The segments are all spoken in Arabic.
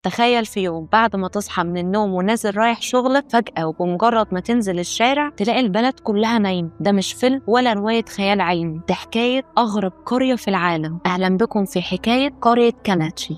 تخيل في يوم بعد ما تصحى من النوم ونازل رايح شغلك، فجأة وبمجرد ما تنزل الشارع تلاقي البلد كلها نايم. ده مش فيلم ولا رواية خيال علمي، ده حكاية أغرب قرية في العالم. أهلا بكم في حكاية قرية كالاتشي.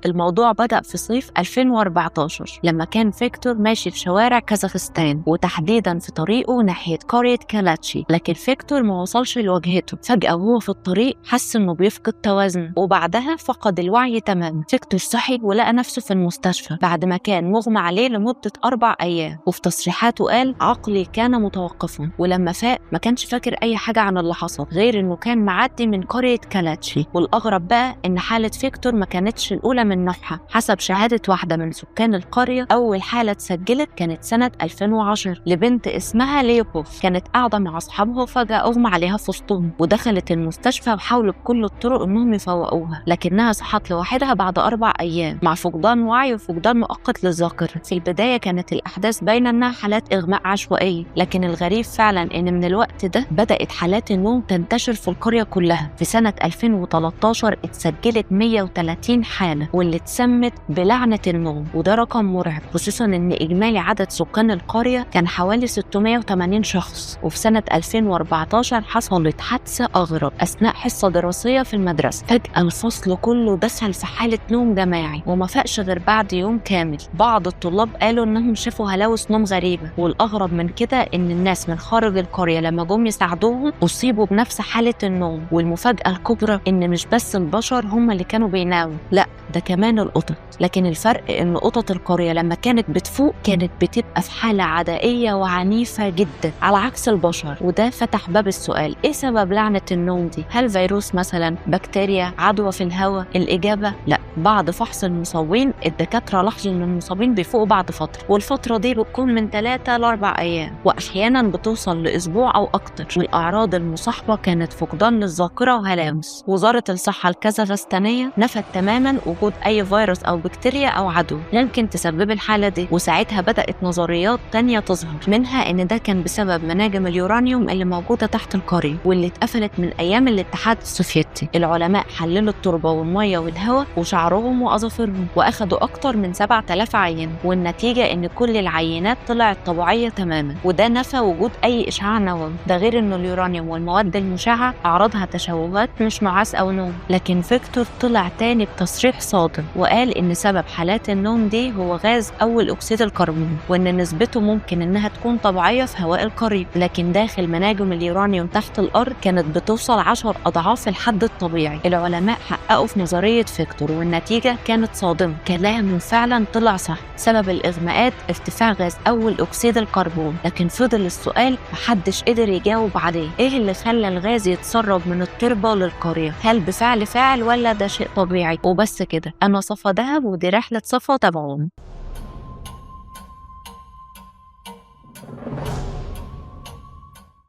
الموضوع بدأ في صيف 2014 لما كان فيكتور ماشي في شوارع كازاخستان، وتحديدا في طريقه ناحية قرية كالاتشي. لكن فيكتور ما وصلش لوجهته. فجأة وهو في الطريق حس انه بيفقد توازن، وبعدها فقد الوعي تماما. فيكتور صحي ولقى نفسه في المستشفى بعد ما كان مغمى عليه لمدة 4 أيام. وفي تصريحاته قال: عقلي كان متوقفا. ولما فاق ما كانش فاكر أي حاجة عن اللي حصل غير انه كان معدي من قرية كالاتشي. والأغرب بقى ان حالة فيكتور ما كانتش الأولى من نوعها. حسب شهادة واحدة من سكان القرية، أول حالة اتسجلت كانت سنة 2010 لبنت اسمها ليوبوف. كانت قاعدة مع أصحابها وفجأة أغمى عليها في وسطهم، ودخلت المستشفى وحاولوا بكل الطرق إنهم يفوقوها، لكنها صحت لوحدها بعد 4 أيام مع فقدان وعي وفقدان مؤقت للذاكرة. في البداية كانت الأحداث باينة إنها حالات إغماء عشوائية، لكن الغريب فعلا إن من الوقت ده بدأت حالات النوم تنتشر في القرية كلها. في سنة 2013 اتسجلت 130 حالة، واللي اتسمت بلعنة النوم. وده رقم مرعب، خصوصا ان اجمالي عدد سكان القرية كان حوالي 680 شخص. وفي سنة 2014 حصلت حادثة اغرب اثناء حصة دراسية في المدرسة. فجأة الفصل كله دخل في حالة نوم جماعي وما فاقش غير بعد يوم كامل. بعض الطلاب قالوا انهم شافوا هلاوس نوم غريبة، والاغرب من كده ان الناس من خارج القرية لما جم يساعدوهم اصيبوا بنفس حالة النوم. والمفاجأة الكبرى ان مش بس البشر هم اللي كانوا بيناموا، لا ده كمان القطط. لكن الفرق ان قطط القرية لما كانت بتفوق كانت بتبقى في حالة عدائية وعنيفة جدا على عكس البشر. وده فتح باب السؤال: ايه سبب لعنة النوم دي؟ هل فيروس مثلا، بكتيريا، عدوى في الهواء؟ الإجابة لا. بعد فحص المصابين الدكاترة لاحظوا ان المصابين بيفوقوا بعد فترة، والفترة دي بتكون من 3 ل 4 أيام، واحيانا بتوصل لأسبوع او اكتر. والأعراض المصاحبة كانت فقدان للذاكرة وهلاوس. وزارة الصحة الكازاخستانية نفت تماما وجود اي فيروس او بكتيريا او عدو يمكن تسبب الحالة دي. وساعتها بدأت نظريات تانية تظهر، منها ان ده كان بسبب مناجم اليورانيوم اللي موجودة تحت القرية واللي اتقفلت من ايام الاتحاد السوفيتي. العلماء حللوا التربة والمية والهواء وشعرهم واظافرهم، واخدوا اكتر من 7000 عينة، والنتيجة ان كل العينات طلعت طبيعية تماما. وده نفى وجود اي اشعاع نووي. ده غير انه اليورانيوم والمواد المشعة اعراضها تشوهات مش نعاس او نوم. لكن فيكتور طلع تاني بتصريح صادم وقال ان سبب حالات النوم دي هو غاز اول اكسيد الكربون، وان نسبته ممكن انها تكون طبيعيه في هواء القريب، لكن داخل مناجم اليورانيوم تحت الارض كانت بتوصل 10 اضعاف الحد الطبيعي. العلماء حققوا في نظريه فيكتور والنتيجه كانت صادمه. كلامه فعلا طلع صح. سبب الاغماءات ارتفاع غاز اول اكسيد الكربون. لكن فضل السؤال محدش قدر يجاوب عليه: ايه اللي خلى الغاز يتسرب من التربه للقريه؟ هل بفعل فاعل ولا ده شيء طبيعي؟ وبس كده. أنا صفا دهب ودي رحلة صفا، تابعونا.